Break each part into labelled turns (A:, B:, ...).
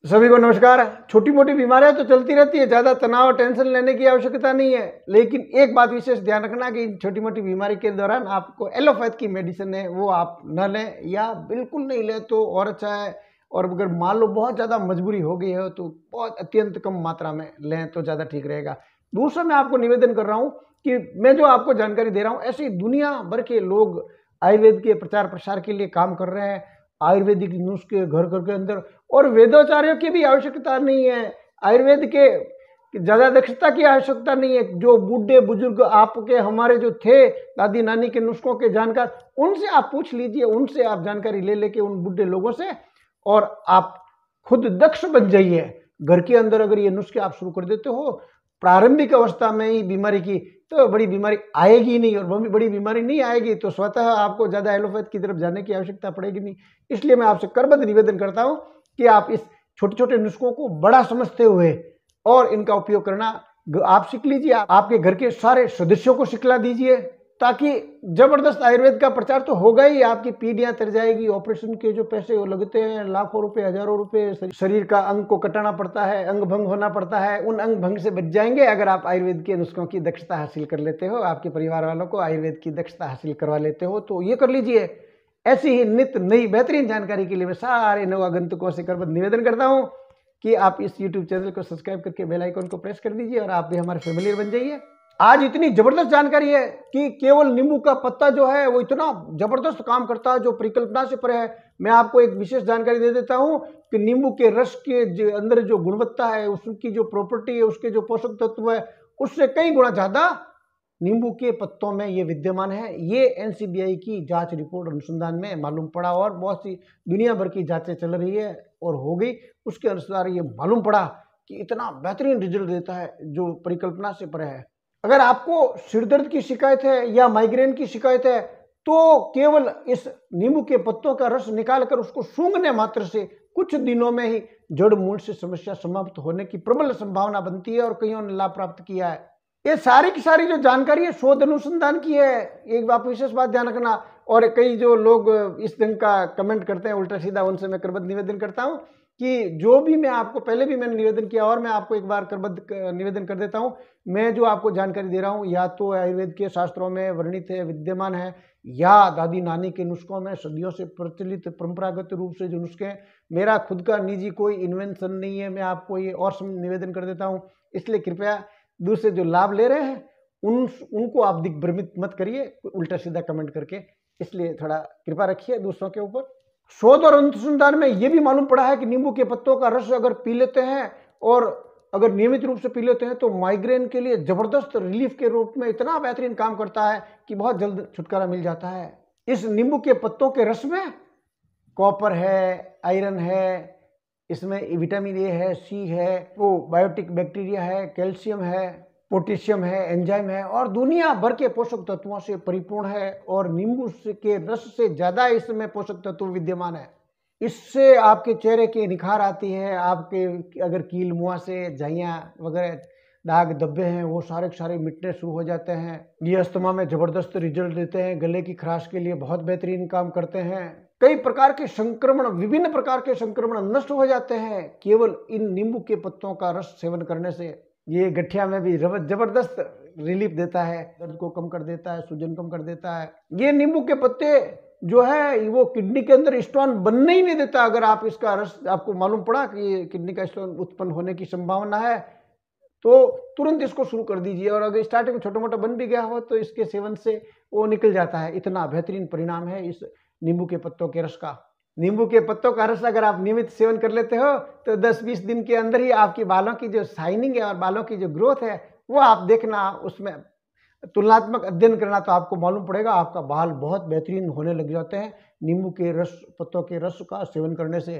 A: सभी को नमस्कार। छोटी मोटी बीमारियां तो चलती रहती है, ज़्यादा तनाव टेंशन लेने की आवश्यकता नहीं है। लेकिन एक बात विशेष ध्यान रखना कि छोटी मोटी बीमारी के दौरान आपको एलोपैथ की मेडिसिन है वो आप न लें, या बिल्कुल नहीं लें तो और अच्छा है। और अगर मान लो बहुत ज़्यादा मजबूरी हो गई है तो बहुत अत्यंत कम मात्रा में लें तो ज़्यादा ठीक रहेगा। दूसरा, मैं आपको निवेदन कर रहा हूँ कि मैं जो आपको जानकारी दे रहा हूँ, ऐसी दुनिया भर के लोग आयुर्वेद के प्रचार प्रसार के लिए काम कर रहे हैं। आयुर्वेदिक नुस्खे घर घर के अंदर, और वेदोचार्यों की भी आवश्यकता नहीं है। आयुर्वेद के ज़्यादा दक्षता की आवश्यकता नहीं है। जो बूढ़े बुजुर्ग आपके हमारे जो थे दादी नानी के नुस्खों के जानकार, उनसे आप पूछ लीजिए, उनसे आप जानकारी ले लेके उन बूढ़े लोगों से, और आप खुद दक्ष बन जाइए। घर के अंदर अगर ये नुस्खे आप शुरू कर देते हो प्रारंभिक अवस्था में ही बीमारी की, तो बड़ी बीमारी आएगी नहीं, और वो भी बड़ी बीमारी नहीं आएगी तो स्वतः आपको ज़्यादा एलोपैथ की तरफ जाने की आवश्यकता पड़ेगी नहीं। इसलिए मैं आपसे करबद्ध निवेदन करता हूँ कि आप इस छोटे छोटे नुस्खों को बड़ा समझते हुए और इनका उपयोग करना आप सीख लीजिए। आपके घर के सारे सदस्यों को सिखला दीजिए, ताकि जबरदस्त आयुर्वेद का प्रचार तो होगा ही, आपकी पीढ़ियां तर जाएगी। ऑपरेशन के जो पैसे वो लगते हैं, लाखों रुपए हजारों रुपए, शरीर का अंग को कटाना पड़ता है, अंग भंग होना पड़ता है, उन अंग भंग से बच जाएंगे अगर आप आयुर्वेद के नुस्खों की दक्षता हासिल कर लेते हो, आपके परिवार वालों को आयुर्वेद की दक्षता हासिल करवा लेते हो तो ये कर लीजिए। ऐसी ही नित नई बेहतरीन जानकारी के लिए मैं सारे नव आगंतुकों से करबद्ध निवेदन करता हूँ कि आप इस यूट्यूब चैनल को सब्सक्राइब करके बेल आइकन को प्रेस कर दीजिए और आप भी हमारे फैमिलियर बन जाइए। आज इतनी जबरदस्त जानकारी है कि केवल नींबू का पत्ता जो है वो इतना जबरदस्त काम करता है जो परिकल्पना से परे है। मैं आपको एक विशेष जानकारी दे देता हूं कि नींबू के रस के अंदर जो गुणवत्ता है, उसकी जो प्रॉपर्टी है, उसके जो पोषक तत्व है, उससे कई गुना ज्यादा नींबू के पत्तों में ये विद्यमान है। ये एनसीबीआई की जांच रिपोर्ट अनुसंधान में मालूम पड़ा, और बहुत सी दुनिया भर की जांचें चल रही है और हो गई, उसके अनुसार ये मालूम पड़ा कि इतना बेहतरीन रिजल्ट देता है जो परिकल्पना से परे है। अगर आपको सिरदर्द की शिकायत है या माइग्रेन की शिकायत है तो केवल इस नींबू के पत्तों का रस निकालकर उसको सूंघने मात्र से कुछ दिनों में ही जड़ मूल से समस्या समाप्त होने की प्रबल संभावना बनती है, और कईयों ने लाभ प्राप्त किया है। ये सारी की सारी जो जानकारी है शोध अनुसंधान की है। एक आप विशेष बात ध्यान रखना। और कई जो लोग इस ढंग का कमेंट करते हैं उल्टा सीधा, उनसे मैं करबद्ध निवेदन करता हूं कि जो भी मैं आपको पहले भी मैंने निवेदन किया और मैं आपको एक बार करबद्ध निवेदन कर देता हूं, मैं जो आपको जानकारी दे रहा हूं या तो आयुर्वेद के शास्त्रों में वर्णित है, विद्यमान है, या दादी नानी के नुस्खों में सदियों से प्रचलित परंपरागत रूप से जो नुस्खे हैं, मेरा खुद का निजी कोई इन्वेंशन नहीं है। मैं आपको ये और निवेदन कर देता हूँ, इसलिए कृपया दूसरे जो लाभ ले रहे हैं उनको आप दिग्भ्रमित मत करिए उल्टा सीधा कमेंट करके। इसलिए थोड़ा कृपा रखिए दूसरों के ऊपर। शोध और अनुसंधान में यह भी मालूम पड़ा है कि नींबू के पत्तों का रस अगर पी लेते हैं और अगर नियमित रूप से पी लेते हैं तो माइग्रेन के लिए जबरदस्त रिलीफ के रूप में इतना बेहतरीन काम करता है कि बहुत जल्द छुटकारा मिल जाता है। इस नींबू के पत्तों के रस में कॉपर है, आयरन है, इसमें विटामिन ए है, सी है, प्रोबायोटिक बैक्टीरिया है, कैल्शियम है, पोटेशियम है, एंजाइम है, और दुनिया भर के पोषक तत्वों से परिपूर्ण है। और नींबू के रस से ज्यादा इसमें पोषक तत्व विद्यमान है। इससे आपके चेहरे की निखार आती है। आपके अगर कील मुहासे, झाइयाँ वगैरह दाग धब्बे हैं वो सारे के सारे मिटने शुरू हो जाते हैं। ये अस्थमा में जबरदस्त रिजल्ट देते हैं। गले की खराश के लिए बहुत बेहतरीन काम करते हैं। कई प्रकार के संक्रमण, विभिन्न प्रकार के संक्रमण नष्ट हो जाते हैं केवल इन नींबू के पत्तों का रस सेवन करने से। ये गठिया में भी जबरदस्त रिलीफ देता है, दर्द को कम कर देता है, सूजन कम कर देता है। ये नींबू के पत्ते जो है वो किडनी के अंदर स्टोन बनने ही नहीं देता। अगर आप इसका रस, आपको मालूम पड़ा कि ये किडनी का स्टोन उत्पन्न होने की संभावना है तो तुरंत इसको शुरू कर दीजिए। और अगर स्टार्टिंग में छोटा मोटा बन भी गया हो तो इसके सेवन से वो निकल जाता है। इतना बेहतरीन परिणाम है इस नींबू के पत्तों के रस का। नींबू के पत्तों का रस अगर आप नियमित सेवन कर लेते हो तो 10-20 दिन के अंदर ही आपकी बालों की जो शाइनिंग है और बालों की जो ग्रोथ है वो आप देखना, उसमें तुलनात्मक अध्ययन करना तो आपको मालूम पड़ेगा आपका बाल बहुत बेहतरीन होने लग जाते हैं नींबू के रस, पत्तों के रस का सेवन करने से।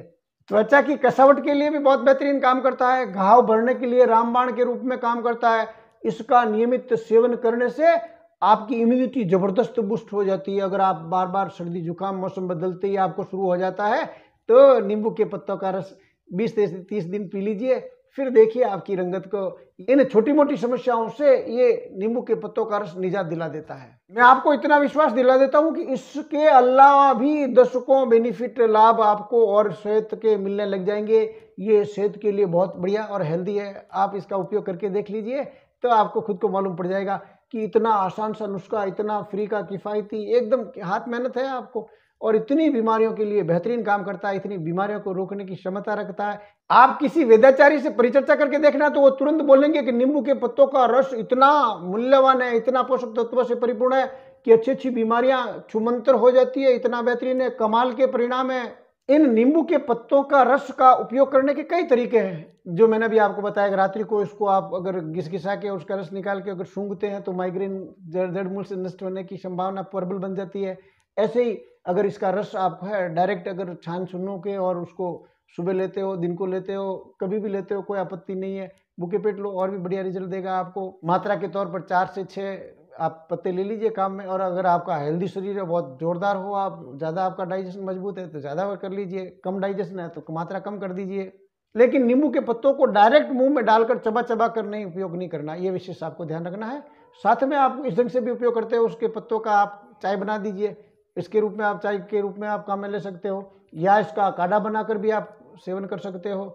A: त्वचा की कसावट के लिए भी बहुत बेहतरीन काम करता है। घाव भरने के लिए रामबाण के रूप में काम करता है। इसका नियमित सेवन करने से आपकी इम्यूनिटी जबरदस्त बूस्ट हो जाती है। अगर आप बार बार सर्दी जुकाम मौसम बदलते ही आपको शुरू हो जाता है तो नींबू के पत्तों का रस 20 से 30 दिन पी लीजिए, फिर देखिए आपकी रंगत को। इन छोटी मोटी समस्याओं से ये नींबू के पत्तों का रस निजात दिला देता है। मैं आपको इतना विश्वास दिला देता हूं कि इसके अलावा भी दशकों बेनिफिट लाभ आपको और सेहत के मिलने लग जाएंगे। ये सेहत के लिए बहुत बढ़िया और हेल्दी है। आप इसका उपयोग करके देख लीजिए तो आपको खुद को मालूम पड़ जाएगा कि इतना आसान सा नुस्खा, इतना फ्री का, किफ़ायती, एकदम हाथ मेहनत है आपको, और इतनी बीमारियों के लिए बेहतरीन काम करता है, इतनी बीमारियों को रोकने की क्षमता रखता है। आप किसी वेदाचारी से परिचर्चा करके देखना तो वो तुरंत बोलेंगे कि नींबू के पत्तों का रस इतना मूल्यवान है, इतना पोषक तत्वों से परिपूर्ण है कि अच्छी अच्छी बीमारियां छूमंतर हो जाती है, इतना बेहतरीन है, कमाल के परिणाम है। इन नींबू के पत्तों का रस का उपयोग करने के कई तरीके हैं जो मैंने भी आपको बताया। रात्रि को इसको आप अगर घिसघिसा के उसका रस निकाल के अगर सूंघते हैं तो माइग्रेन जड़ मूल से नष्ट होने की संभावना प्रबल बन जाती है। ऐसे ही अगर इसका रस आप है डायरेक्ट अगर छान सुनो के और उसको सुबह लेते हो, दिन को लेते हो, कभी भी लेते हो, कोई आपत्ति नहीं है। भूखे पेट लो और भी बढ़िया रिजल्ट देगा आपको। मात्रा के तौर पर 4 से 6 आप पत्ते ले लीजिए काम में। और अगर आपका हेल्दी शरीर है, बहुत जोरदार हो, आप ज़्यादा आपका डाइजेशन मजबूत है तो ज़्यादा कर लीजिए, कम डाइजेशन है तो मात्रा कम कर दीजिए। लेकिन नींबू के पत्तों को डायरेक्ट मुंह में डालकर चबा चबा कर नहीं उपयोग नहीं करना, ये विशेष आपको ध्यान रखना है। साथ में आप इस ढंग से भी उपयोग करते हो, उसके पत्तों का आप चाय बना दीजिए, इसके रूप में आप चाय के रूप में आप काम में ले सकते हो, या इसका काढ़ा बनाकर भी आप सेवन कर सकते हो,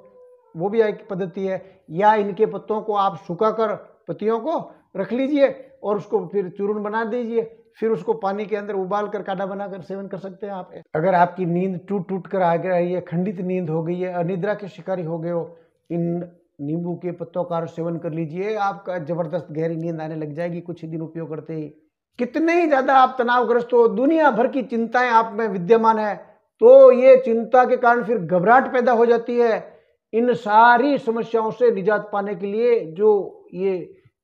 A: वो भी एक पद्धति है। या इनके पत्तों को आप सुखाकर पत्तियों को रख लीजिए और उसको फिर चूर्ण बना दीजिए, फिर उसको पानी के अंदर उबाल कर काढ़ा बनाकर सेवन कर सकते हैं आप। अगर आपकी नींद टूट टूट कर आ गई है, खंडित नींद हो गई है, अनिद्रा के शिकारी हो गए हो, इन नींबू के पत्तों का सेवन कर लीजिए, आपका जबरदस्त गहरी नींद आने लग जाएगी कुछ ही दिन उपयोग करते ही। कितने ही ज्यादा आप तनावग्रस्त हो, दुनिया भर की चिंताएं आप में विद्यमान है, तो ये चिंता के कारण फिर घबराहट पैदा हो जाती है। इन सारी समस्याओं से निजात पाने के लिए जो ये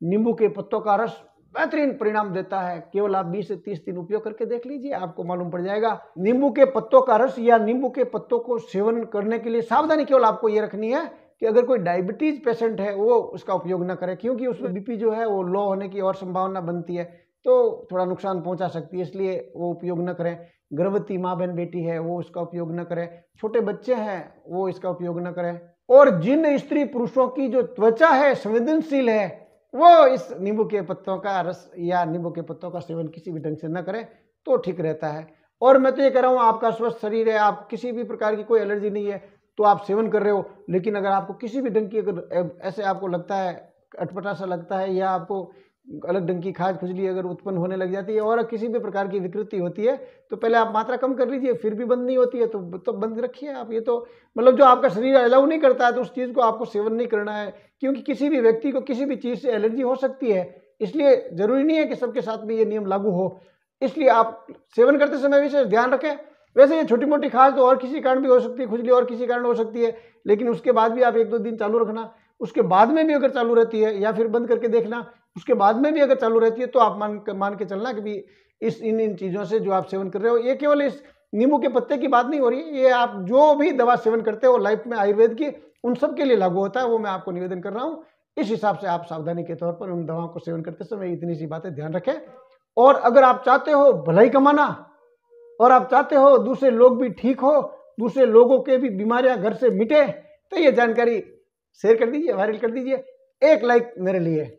A: नींबू के पत्तों का रस बेहतरीन परिणाम देता है, केवल आप 20 से 30 दिन उपयोग करके देख लीजिए, आपको मालूम पड़ जाएगा। नींबू के पत्तों का रस या नींबू के पत्तों को सेवन करने के लिए सावधानी केवल आपको ये रखनी है कि अगर कोई डायबिटीज पेशेंट है वो उसका उपयोग ना करे, क्योंकि उसमें बीपी जो है वो लो होने की और संभावना बनती है, तो थोड़ा नुकसान पहुंचा सकती है, इसलिए वो उपयोग न करें। गर्भवती माँ बहन बेटी है वो इसका उपयोग न करें, छोटे बच्चे हैं वो इसका उपयोग न करें, और जिन स्त्री पुरुषों की जो त्वचा है संवेदनशील है वो इस नींबू के पत्तों का रस या नींबू के पत्तों का सेवन किसी भी ढंग से न करें तो ठीक रहता है। और मैं तो ये कह रहा हूँ, आपका स्वस्थ शरीर है, आप किसी भी प्रकार की कोई एलर्जी नहीं है तो आप सेवन कर रहे हो, लेकिन अगर आपको किसी भी ढंग की अगर ऐसे आपको लगता है, अटपटा सा लगता है, या आपको अलग ढंग की खाज खुजली अगर उत्पन्न होने लग जाती है और किसी भी प्रकार की विकृति होती है तो पहले आप मात्रा कम कर लीजिए, फिर भी बंद नहीं होती है तो बंद रखिए आप। ये तो मतलब जो आपका शरीर अलाउ नहीं करता है तो उस चीज़ को आपको सेवन नहीं करना है, क्योंकि किसी भी व्यक्ति को किसी भी चीज़ से एलर्जी हो सकती है, इसलिए जरूरी नहीं है कि सबके साथ में ये नियम लागू हो। इसलिए आप सेवन करते समय विशेष ध्यान रखें। वैसे ये छोटी मोटी खाज तो और किसी कारण भी हो सकती है, खुजली और किसी कारण हो सकती है, लेकिन उसके बाद भी आप 1-2 दिन चालू रखना, उसके बाद में भी अगर चालू रहती है या फिर बंद करके देखना, उसके बाद में भी अगर चालू रहती है तो आप मान के चलना कि भी इन चीज़ों से जो आप सेवन कर रहे हो, ये केवल इस नींबू के पत्ते की बात नहीं हो रही है, ये आप जो भी दवा सेवन करते हो लाइफ में आयुर्वेद की उन सब के लिए लागू होता है, वो मैं आपको निवेदन कर रहा हूँ। इस हिसाब से आप सावधानी के तौर पर उन दवाओं को सेवन करते समय इतनी सी बातें ध्यान रखें। और अगर आप चाहते हो भलाई कमाना और आप चाहते हो दूसरे लोग भी ठीक हो, दूसरे लोगों के भी बीमारियां घर से मिटे, तो ये जानकारी शेयर कर दीजिए, वायरल कर दीजिए, एक लाइक मेरे लिए।